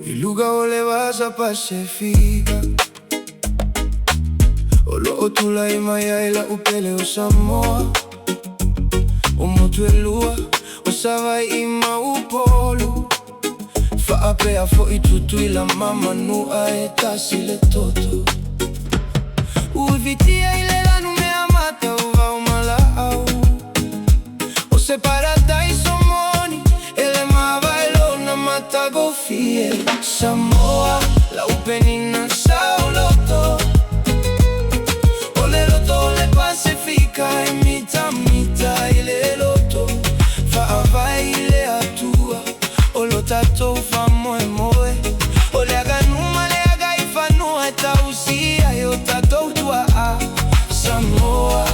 Iluga ole basa Pasifika Olo otula imaya ila upele o Samoa Umotwelua Osava ima upolu Faapea fo itutu ila mama nua etasile toto Uvitia ile la numea mata uva umalau Ose paradaiso moni ele mavailo na mata gofie Samoa la upenina sao loto Ole loto ole Pasifika imita mita ile loto Faavai ile atua Olo tato ufa moe moe Ole aganuma le agaifanua eta usia yo tato utua Samoa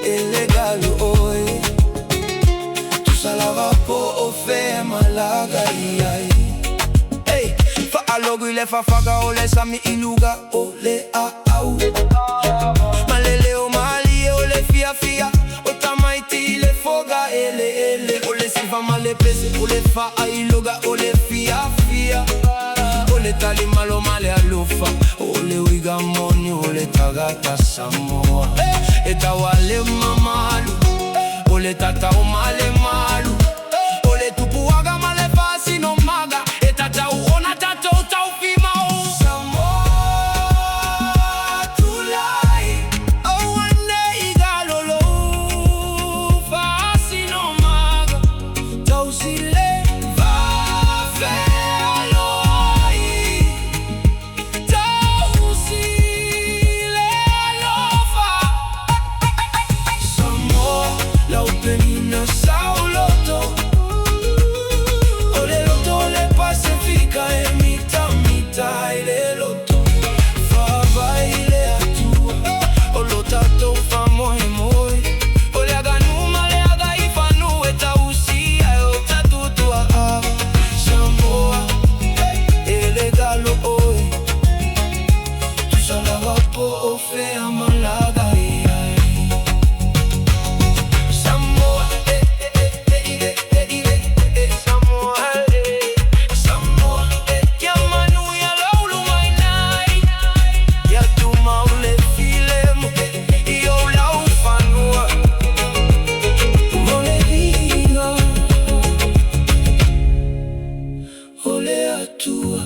ele galo oe Tu salava po ofe malaga iai Hey, fa alogu ile fa faga ole sami iluga ole au Malele o mali ole fia fia Otamaiti ile foga ele Ole siva male pese ole fa ailoga ole fia fia Ole tali malo male alufa Ole wiga moni ole tagata Samoa Eta wale mamalu Ole tata o male malu Ole tupu waga male fasi no maga Eta tau ona tato tau fima o Samoa tulai O wane igalolo Fasi no maga Tau sile va fe aloi Tau sile alofa Samoa la upenina sao loto Ole loto ole Pasifika mita mita ile loto Fava ile atua Olo tato fa moe moe Ole aganuma le agaifanu eta usia yo tatutua Samoa ele galo oe Tu salava po ofe amalaga iai Samoa Samoa Kiamanu ya laulu mainai Ya tu maule filemu Iyo lau fanua Ole viga Ole atua